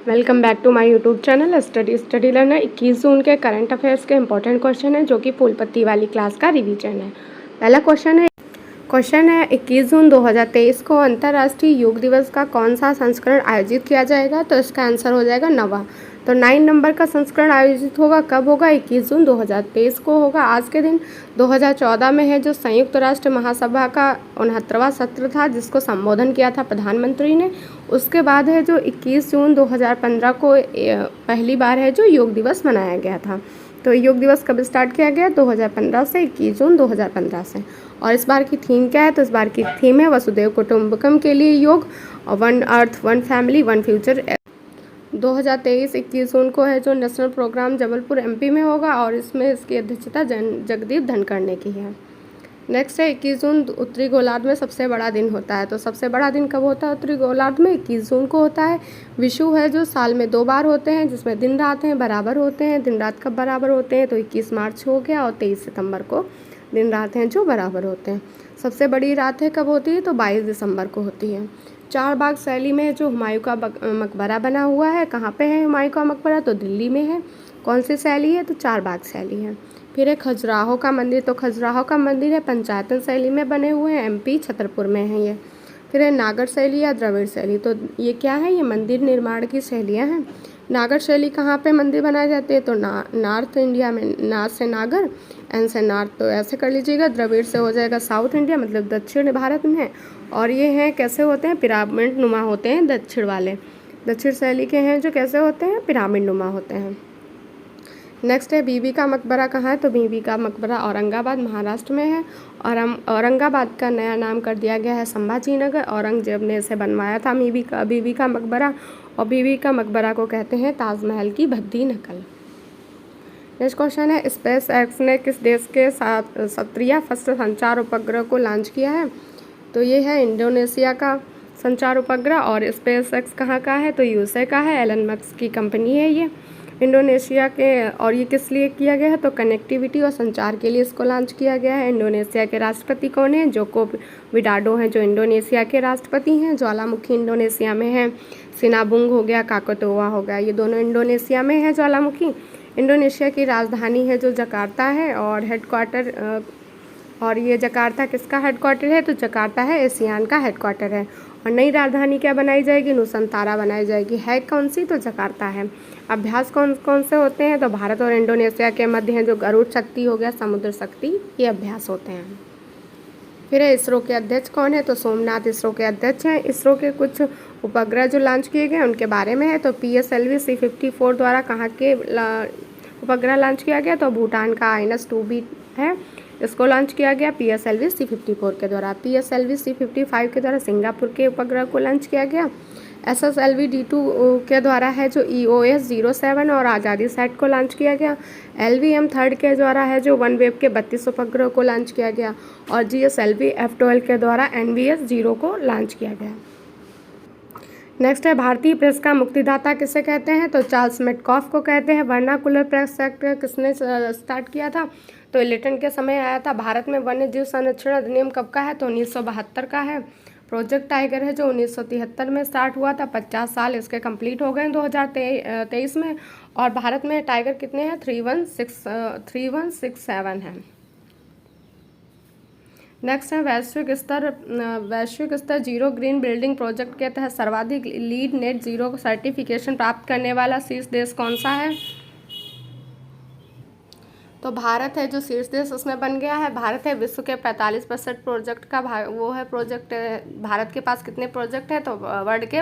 Welcome back to my YouTube channel study learner. 21 जून के current affairs के important question है जो कि फूल पत्ती वाली क्लास का रिवीजन है। पहला क्वेश्चन है 21 जून 2023 को अंतर्राष्ट्रीय योग दिवस का कौन सा संस्करण आयोजित किया जाएगा। तो इसका आंसर हो जाएगा 9वां। तो 9 नंबर का संस्करण आयोजित होगा, कब होगा? 21 जून 2023 को होगा। आज के दिन 2014 में है जो संयुक्त राष्ट्र महासभा का 69वां सत्र था, जिसको संबोधन किया था प्रधानमंत्री ने। उसके बाद है जो 21 जून 2015 को पहली बार है जो योग दिवस मनाया गया था। तो योग दिवस कब स्टार्ट किया गया? 2015 से, 21 जून 2015 से। और इस बार की थीम क्या है? तो इस बार की थीम है वसुधैव कुटुंबकम के लिए योग, one earth one family one future. 2023 21 जून को है जो नेशनल प्रोग्राम जबलपुर एमपी में होगा और इसमें इसकी अध्यक्षता जगदीप धनखड़ ने की है। नेक्स्ट है 21 जून उत्तरी गोलार्ध में सबसे बड़ा दिन होता है। तो सबसे बड़ा दिन कब होता है उत्तरी गोलार्ध में? 21 जून को होता है। विषु है जो साल में 2 बार होते हैं, जिसमें दिन रात हैं बराबर होते हैं। दिन रात कब बराबर होते हैं? तो 21 मार्च हो गया और 23 सितंबर को दिन रात हैं जो बराबर होते हैं। सबसे बड़ी रात है कब होती है? तो 22 दिसंबर को होती है। चारबाग शैली में जो हुमायूं का मकबरा बना हुआ है, कहाँ पे है हुमायूं का मकबरा? तो दिल्ली में है। कौन सी शैली है? तो चारबाग शैली है। फिर है खजुराहो का मंदिर। तो खजुराहो का मंदिर है पंचायतन शैली में बने हुए हैं, एमपी छतरपुर में है ये। फिर है नागर शैली या द्रविड़ शैली। तो ये क्या है? ये मंदिर निर्माण की शैलियाँ हैं। नागर शैली कहाँ पे मंदिर बनाए जाते हैं? तो नॉर्थ इंडिया में, नॉर्थ से नागर, एन से नॉर्थ, तो ऐसे कर लीजिएगा। द्रविड़ से हो जाएगा साउथ इंडिया, मतलब दक्षिण भारत में है। और ये हैं कैसे होते हैं? पिरामिड नुमा होते हैं दक्षिण वाले। दक्षिण शैली के हैं जो कैसे होते हैं? पिरामिड नुमा होते हैं। नेक्स्ट है बीबी का मकबरा कहाँ है? तो बीबी का मकबरा औरंगाबाद महाराष्ट्र में है। और औरंगाबाद का नया नाम कर दिया गया है संभाजी नगर। औरंगजेब ने इसे बनवाया था बीबी का मकबरा, और बीबी का मकबरा को कहते हैं ताजमहल की भद्दी नकल। नेक्स्ट क्वेश्चन है स्पेस एक्स ने किस देश के साथ सत्रिया फर्स्ट संचार उपग्रह को लॉन्च किया है? तो ये है इंडोनेशिया का संचार उपग्रह। और स्पेस एक्स कहाँ का है? तो यूएसए का है। एलन मस्क की कंपनी है ये इंडोनेशिया के। और ये किस लिए किया गया है? तो कनेक्टिविटी और संचार के लिए इसको लॉन्च किया गया है। इंडोनेशिया के राष्ट्रपति कौन है? जोको विडोडो हैं जो इंडोनेशिया के राष्ट्रपति हैं। ज्वालामुखी इंडोनेशिया में है। सिनाबुंग हो गया, काकतोआ हो गया, ये दोनों इंडोनेशिया में है ज्वालामुखी। इंडोनेशिया की राजधानी है जो जकार्ता है। और हेडक्वार्टर, और ये जकार्ता किसका हेडक्वार्टर है? तो जकार्ता है एशियान का हेडक्वार्टर है। और नई राजधानी क्या बनाई जाएगी? नुसंतारा बनाई जाएगी। है कौन सी? तो जकार्ता है। अभ्यास कौन कौन से होते हैं? तो भारत और इंडोनेशिया के मध्य हैं जो गरुड़ शक्ति हो गया, समुद्र शक्ति, ये अभ्यास होते हैं। फिर है इसरो के अध्यक्ष कौन है? तो सोमनाथ इसरो के अध्यक्ष हैं। इसरो के कुछ उपग्रह जो लॉन्च किए गए उनके बारे में है। तो PSLV C54 द्वारा कहाँ के उपग्रह लॉन्च किया गया? तो भूटान का INS-2B है, इसको लॉन्च किया गया PSLV C54 के द्वारा। PSLV C55 के द्वारा सिंगापुर के उपग्रह को लॉन्च किया गया। SSLV D2 के द्वारा है जो EOS-07 और आज़ादी सैट को लॉन्च किया गया। LVM 3 के द्वारा है जो OneWeb के 32 उपग्रह को लॉन्च किया गया। और GSLV F12 के द्वारा NVS-0 को लॉन्च किया गया। नेक्स्ट है भारतीय प्रेस का मुक्तिदाता किसे कहते हैं? तो चार्ल्स मेडकॉफ को कहते हैं। वर्नाकुलर प्रेस एक्ट किसने स्टार्ट किया था? तो लिटन के समय आया था। भारत में वन्य जीव संरक्षण अधिनियम कब का है? तो 1972 का है। प्रोजेक्ट टाइगर है जो 1973 में स्टार्ट हुआ था। 50 साल इसके कंप्लीट हो गए 2023 में। और भारत में टाइगर कितने हैं? 3167 हैं। नेक्स्ट है वैश्विक स्तर जीरो ग्रीन बिल्डिंग प्रोजेक्ट के तहत सर्वाधिक लीड नेट जीरो सर्टिफिकेशन प्राप्त करने वाला शीर्ष देश कौन सा है? तो भारत है जो शीर्ष देश उसमें बन गया है। भारत है विश्व के 45% प्रोजेक्ट का वो है प्रोजेक्ट। भारत के पास कितने प्रोजेक्ट है? तो वर्ल्ड के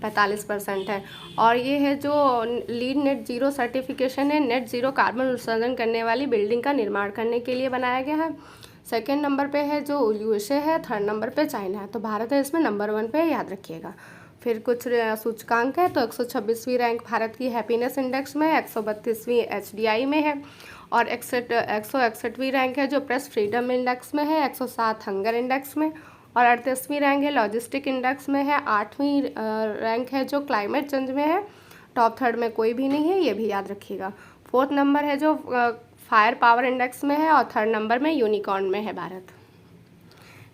45% है। और ये है जो लीड नेट जीरो सर्टिफिकेशन है, नेट जीरो कार्बन उत्सर्जन करने वाली बिल्डिंग का निर्माण करने के लिए बनाया गया है। सेकेंड नंबर पे है जो USA है, थर्ड नंबर पे चाइना है। तो भारत है इसमें नंबर 1 पे, याद रखिएगा। फिर कुछ सूचकांक है। तो 126वीं रैंक भारत की हैप्पीनेस इंडेक्स में है, 132वीं HDI में है। और 161वीं रैंक है जो प्रेस फ्रीडम इंडेक्स में है, 107 हंगर इंडेक्स में। और 38वीं रैंक है लॉजिस्टिक इंडेक्स में है। 8वीं रैंक है जो क्लाइमेट चेंज में है। टॉप थर्ड में कोई भी नहीं है, ये भी याद रखिएगा। 4th नंबर है जो फायर पावर इंडेक्स में है। और 3rd नंबर में यूनिकॉर्न में है भारत।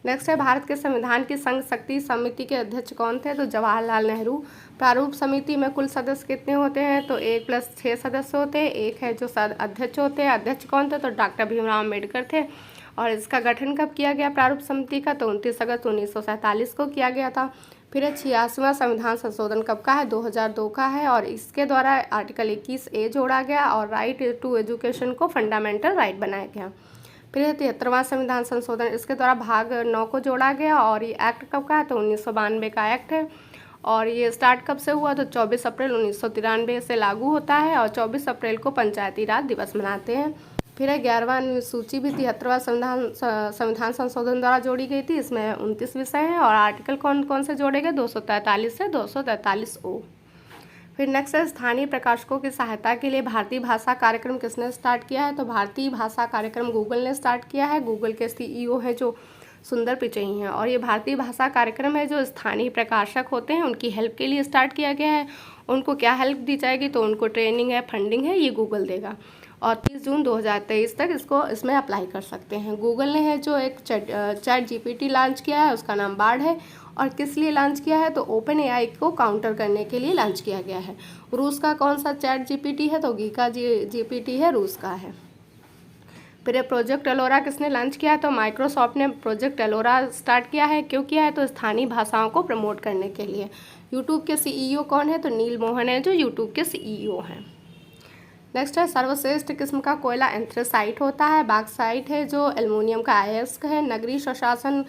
नेक्स्ट है भारत के संविधान की संघ शक्ति समिति के अध्यक्ष कौन थे? तो जवाहरलाल नेहरू। प्रारूप समिति में कुल सदस्य कितने होते हैं? तो 1+6 सदस्य होते हैं। एक है जो अध्यक्ष होते हैं। अध्यक्ष कौन थे? तो डॉक्टर भीमराव अम्बेडकर थे। और इसका गठन कब किया गया प्रारूप समिति का? तो 29 अगस्त 1947 को किया गया था। फिर 86वां संविधान संशोधन कब का है? 2002 का है। और इसके द्वारा आर्टिकल 21A जोड़ा गया और राइट टू एजुकेशन को फंडामेंटल राइट बनाया गया। फिर 73वां संविधान संशोधन, इसके द्वारा भाग 9 को जोड़ा गया। और ये एक्ट कब का है? तो 1992 का एक्ट है। और ये स्टार्ट कब से हुआ? तो 24 अप्रैल 1993 से लागू होता है। और 24 अप्रैल को पंचायती राज दिवस मनाते हैं। फिर 11वां अनुसूची भी 73वां संविधान संशोधन द्वारा जोड़ी गई थी। इसमें 29 विषय हैं। और आर्टिकल कौन कौन से जोड़े गए? 243 से 243O। फिर नेक्स्ट है स्थानीय प्रकाशकों की सहायता के लिए भारतीय भाषा कार्यक्रम किसने स्टार्ट किया है? तो भारतीय भाषा कार्यक्रम गूगल ने स्टार्ट किया है। गूगल के CEO हैं जो सुंदर पिचई हैं। और ये भारतीय भाषा कार्यक्रम है जो स्थानीय प्रकाशक होते हैं उनकी हेल्प के लिए स्टार्ट किया गया है। उनको क्या हेल्प दी जाएगी? तो उनको ट्रेनिंग है, फंडिंग है, ये गूगल देगा। और 30 जून 2023 तक इसमें अप्लाई कर सकते हैं। गूगल ने है जो एक चैट GPT लॉन्च किया है, उसका नाम बार्ड है। और किस लिए लॉन्च किया है? तो ओपन AI को काउंटर करने के लिए लॉन्च किया गया है। रूस का कौन सा चैट GPT है? तो गीका GPT है, रूस का है। फिर प्रोजेक्ट एलोरा किसने लॉन्च किया है? तो माइक्रोसॉफ्ट ने प्रोजेक्ट एलोरा स्टार्ट किया है। क्यों किया है? तो स्थानीय भाषाओं को प्रमोट करने के लिए। यूट्यूब के CEO कौन है? तो नील मोहन है जो यूट्यूब के CEO हैं। नेक्स्ट है सर्वश्रेष्ठ किस्म का कोयला एंथ्रेसाइट होता है। बॉक्साइट है जो एल्युमिनियम का अयस्क है। नगरीय स्वशासन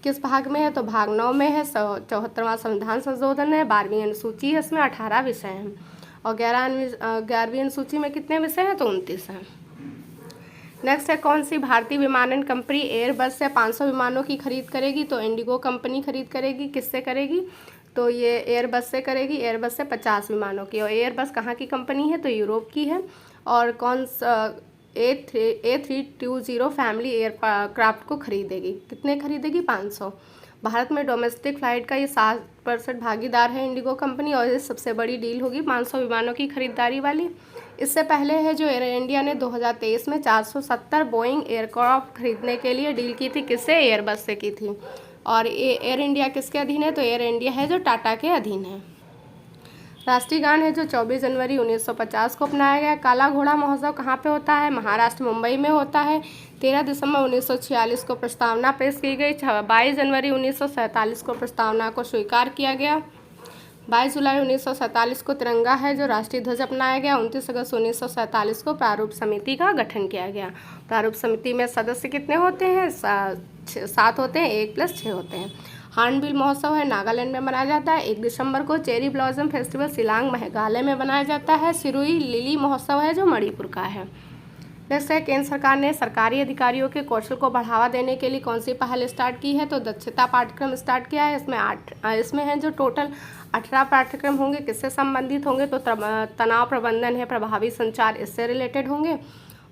किस भाग में है? तो भाग 9 में है। 74वां संविधान संशोधन है। 12वीं अनुसूची है, इसमें 18 विषय हैं। और 11वीं अनुसूची में कितने विषय हैं? तो 29 हैं। नेक्स्ट है कौन सी भारतीय विमानन कंपनी एयरबस से 500 विमानों की खरीद करेगी? तो इंडिगो कंपनी खरीद करेगी। किससे करेगी? तो ये एयरबस से करेगी। एयरबस से 50 विमानों की। और एयरबस कहाँ की कंपनी है? तो यूरोप की है। और कौन सा A320 फैमिली एयरक्राफ्ट को खरीदेगी? कितने खरीदेगी? 500। भारत में डोमेस्टिक फ़्लाइट का ये 7% भागीदार है इंडिगो कंपनी। और ये सबसे बड़ी डील होगी 500 विमानों की खरीदारी वाली। इससे पहले है जो एयर इंडिया ने 2023 में 470 बोइंग एयरक्राफ्ट खरीदने के लिए डील की थी। किससे? एयरबस से की थी। और ये एयर इंडिया किसके अधीन है? तो एयर इंडिया है जो टाटा के अधीन है। राष्ट्रीय गान है जो 24 जनवरी 1950 को अपनाया गया। काला घोड़ा महोत्सव कहाँ पे होता है? महाराष्ट्र, मुंबई में होता है। 13 दिसंबर 1946 को प्रस्तावना पेश की गई। 22 जनवरी 1947 को प्रस्तावना को स्वीकार किया गया। 22 जुलाई 1947 को तिरंगा है जो राष्ट्रीय ध्वज अपनाया गया। 29 अगस्त 1947 को प्रारूप समिति का गठन किया गया। प्रारूप समिति में सदस्य कितने होते हैं? 7 होते हैं। 1+6 होते हैं। हार्नबिल महोत्सव है नागालैंड में मनाया जाता है। 1 दिसंबर को cherry blossom festival Shillong Meghalaya में मनाया जाता है। सिरुई लिली महोत्सव है जो मणिपुर का है। नेक्स्ट है केंद्र सरकार ने सरकारी अधिकारियों के कौशल को बढ़ावा देने के लिए कौन सी पहल स्टार्ट की है? तो दक्षता पाठ्यक्रम स्टार्ट किया है। इसमें है जो टोटल 18 पाठ्यक्रम होंगे। किससे संबंधित होंगे? तो तनाव प्रबंधन है, प्रभावी संचार इससे रिलेटेड होंगे।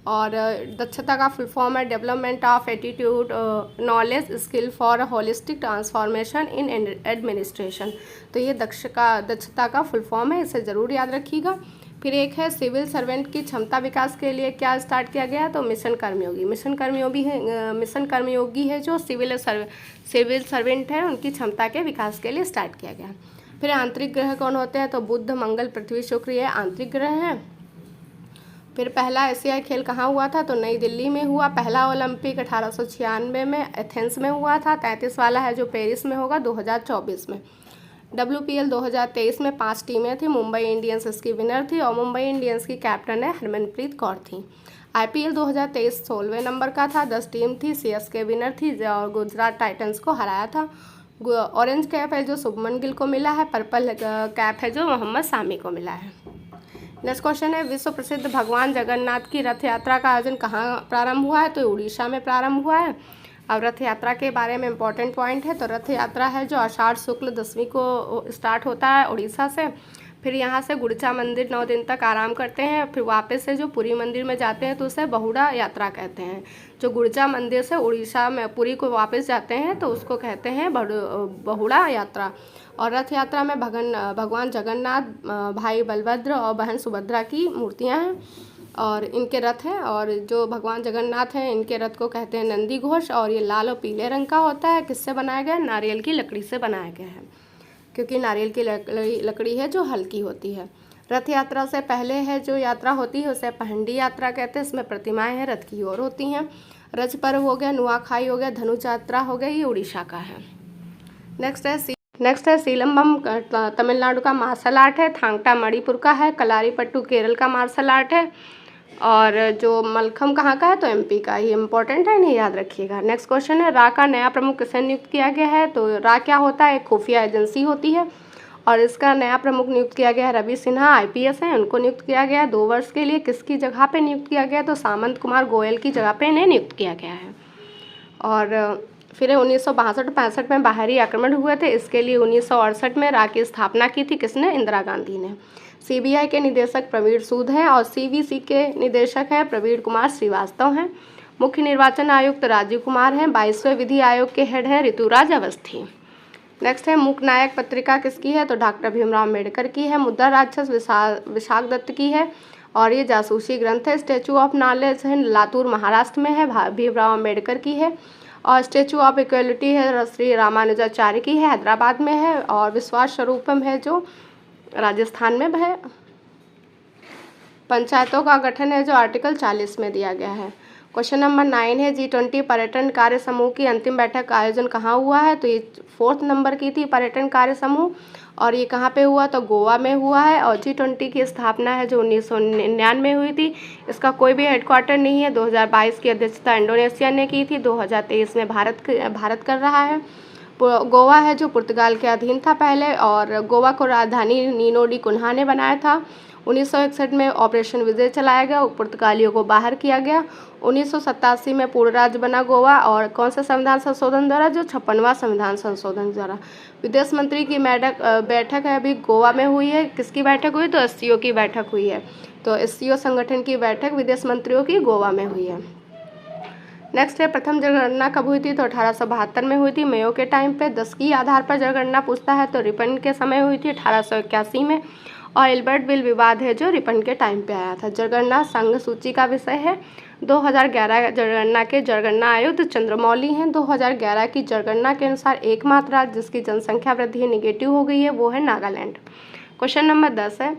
और दक्षता का फुल फॉर्म है development of attitude knowledge skill for holistic transformation in administration. तो ये दक्षता का फुल फॉर्म है, इसे ज़रूर याद रखिएगा। फिर एक है सिविल सर्वेंट की क्षमता विकास के लिए क्या स्टार्ट किया गया? तो मिशन कर्मयोगी। मिशन कर्मयोगी है जो सिविल सर्वेंट है उनकी क्षमता के विकास के लिए स्टार्ट किया गया। फिर आंतरिक ग्रह कौन होते हैं? तो बुध, मंगल, पृथ्वी, शुक्र ये आंतरिक ग्रह हैं। फिर पहला एशियाई खेल कहाँ हुआ था? तो नई दिल्ली में हुआ। पहला ओलंपिक 1896 में एथेंस में हुआ था। 33 वाला है जो पेरिस में होगा 2024 में। WPL 2023 में 5 टीमें थी। मुंबई इंडियंस इसकी विनर थी और मुंबई इंडियंस की कैप्टन है हरमनप्रीत कौर थी। IPL 2023 16वें नंबर का था। 10 टीम थी। CSK विनर थी और गुजरात टाइटंस को हराया था। ऑरेंज कैप है जो शुभमन गिल को मिला है। पर्पल कैप है जो मोहम्मद सामी को मिला है। नेक्स्ट क्वेश्चन है विश्व प्रसिद्ध भगवान जगन्नाथ की रथ यात्रा का आयोजन कहाँ प्रारंभ हुआ है? तो उड़ीसा में प्रारंभ हुआ है। अब रथ यात्रा के बारे में इंपॉर्टेंट पॉइंट है। तो रथ यात्रा है जो आषाढ़ शुक्ल 10वीं को स्टार्ट होता है उड़ीसा से। फिर यहाँ से गुड़चा मंदिर 9 दिन तक आराम करते हैं। फिर वापस से जो पुरी मंदिर में जाते हैं तो उसे बहुड़ा यात्रा कहते हैं। जो गुड़चा मंदिर से उड़ीसा में पुरी को वापस जाते हैं तो उसको कहते हैं बहुड़ा यात्रा। और रथ यात्रा में भगवान जगन्नाथ, भाई बलभद्र और बहन सुभद्रा की मूर्तियाँ हैं। और इनके रथ हैं, और जो भगवान जगन्नाथ हैं इनके रथ को कहते हैं नंदी घोष, और ये लाल और पीले रंग का होता है। किससे बनाया गया है? नारियल की लकड़ी से बनाया गया है, क्योंकि नारियल की लकड़ी है जो हल्की होती है। रथ यात्रा से पहले है जो यात्रा होती है उसे पहंडी यात्रा कहते हैं। इसमें प्रतिमाएं हैं, रथ की ओर होती हैं। रज पर्व हो गया, नुआखाई हो गया, धनुष यात्रा हो गया, ये उड़ीसा का है। नेक्स्ट है सीलम्बम तमिलनाडु का मार्शल आर्ट है। थांगटा मणिपुर का है। कलारीपट्टू केरल का मार्शल आर्ट है। और जो मलखम कहाँ का है? तो एमपी का। ये इंपॉर्टेंट है, इन्हें याद रखिएगा। नेक्स्ट क्वेश्चन है रा का नया प्रमुख किसे नियुक्त किया गया है? तो रा क्या होता है? एक खुफिया एजेंसी होती है, और इसका नया प्रमुख नियुक्त किया गया है रवि सिन्हा, आईपीएस हैं, उनको नियुक्त किया गया है 2 वर्ष के लिए। किसकी जगह पे नियुक्त किया गया है? तो सामंत कुमार गोयल की जगह पे इन्हें नियुक्त किया गया है। और फिर 1962-65 में बाहरी आक्रमण हुए थे, इसके लिए 1968 में रा की स्थापना की थी। किसने? इंदिरा गांधी ने। सीबीआई के निदेशक प्रवीण सूद हैं, और सीवीसी के निदेशक हैं प्रवीण कुमार श्रीवास्तव हैं। मुख्य निर्वाचन आयुक्त राजीव कुमार हैं। 22वें विधि आयोग के हेड हैं ऋतुराज अवस्थी। नेक्स्ट है मूक नायक पत्रिका किसकी है? तो डॉक्टर भीमराव अम्बेडकर की है। मुद्रा राक्षस विशाख दत्त की है, और ये जासूसी ग्रंथ है। स्टैचू ऑफ नॉलेज है, लातूर महाराष्ट्र में है, भीमराव अम्बेडकर की है। और स्टैचू ऑफ इक्वलिटी है, श्री रामानुजाचार्य की है, हैदराबाद में है। और विश्वास स्वरूपम है जो राजस्थान में है। पंचायतों का गठन है जो आर्टिकल 40 में दिया गया है। क्वेश्चन नंबर 9 है G20 पर्यटन कार्य समूह की अंतिम बैठक का आयोजन कहाँ हुआ है? तो ये 4th नंबर की थी पर्यटन कार्य समूह, और ये कहाँ पे हुआ? तो गोवा में हुआ है। और G20 की स्थापना है जो 1999 में हुई थी। इसका कोई भी हेडक्वार्टर नहीं है। 2022 की अध्यक्षता इंडोनेशिया ने की थी। 2023 में भारत कर रहा है। गोवा है जो पुर्तगाल के अधीन था पहले, और गोवा को राजधानी नीनो डी कुन्हा ने बनाया था। 1961 में ऑपरेशन विजय चलाया गया, पुर्तगालियों को बाहर किया गया। 1987 में पूर्ण राज्य बना गोवा, और कौन सा संविधान संशोधन द्वारा? जो 56वां संविधान संशोधन द्वारा। विदेश मंत्री की बैठक है अभी गोवा में हुई है। किसकी बैठक हुई? तो एससीओ की बैठक हुई है। तो एससीओ संगठन की बैठक विदेश मंत्रियों की गोवा में हुई है। नेक्स्ट है प्रथम जनगणना कब हुई थी? तो 1872 में हुई थी, मेयो के टाइम पे। 10 की आधार पर जनगणना पूछता है तो रिपन के समय हुई थी 1881 में। और एल्बर्ट विल विवाद है जो रिपन के टाइम पे आया था। जनगणना संघ सूची का विषय है। 2011 जनगणना के जनगणना आयुक्त चंद्रमौली हैं। 2011 की जनगणना के अनुसार एकमात्र राज्य जिसकी जनसंख्या वृद्धि नेगेटिव हो गई है वो है नागालैंड। क्वेश्चन नंबर 10 है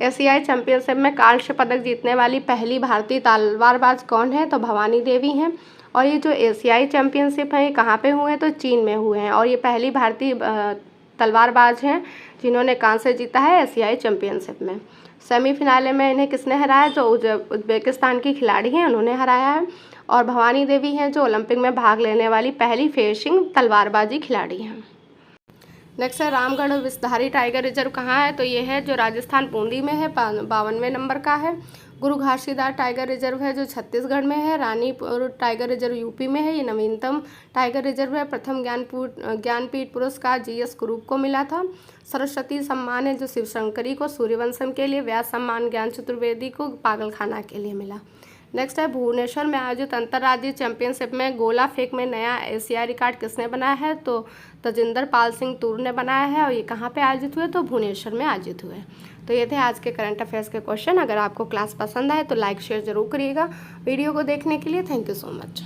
एशियाई चैंपियनशिप में कांस्य पदक जीतने वाली पहली भारतीय तलवारबाज कौन है? तो भवानी देवी हैं। और ये जो एशियाई चैंपियनशिप है ये कहाँ पे हुए हैं? तो चीन में हुए हैं, और ये पहली भारतीय तलवारबाज हैं जिन्होंने कांस्य जीता है एशियाई चैंपियनशिप में। सेमीफिनाले में इन्हें किसने हराया? जो उज्बेकिस्तान की खिलाड़ी हैं उन्होंने हराया है। और भवानी देवी हैं जो ओलंपिक में भाग लेने वाली पहली फेंसिंग तलवारबाजी खिलाड़ी हैं। नेक्स्ट है रामगढ़ विषधारी टाइगर रिजर्व कहाँ है? तो ये है जो राजस्थान बूंदी में है, 52वें नंबर का है। गुरु घासीदास टाइगर रिजर्व है जो छत्तीसगढ़ में है। रानीपुर टाइगर रिजर्व यूपी में है, ये नवीनतम टाइगर रिजर्व है। प्रथम ज्ञानपीठ पुरस्कार जीएस कुरूप को मिला था। सरस्वती सम्मान है जो शिवशंकरी को सूर्यवंशम के लिए। व्यास सम्मान ज्ञान चतुर्वेदी को पागलखाना के लिए मिला। नेक्स्ट है भुवनेश्वर में आयोजित अंतर्राज्यीय चैंपियनशिप में गोला फेंक में नया एशियाई रिकॉर्ड किसने बनाया है? तो तजिंदर पाल सिंह तूर ने बनाया है। और ये कहाँ पे आयोजित हुए? तो भुवनेश्वर में आयोजित हुए। तो ये थे आज के करंट अफेयर्स के क्वेश्चन। अगर आपको क्लास पसंद आए तो लाइक शेयर जरूर करिएगा। वीडियो को देखने के लिए थैंक यू सो मच।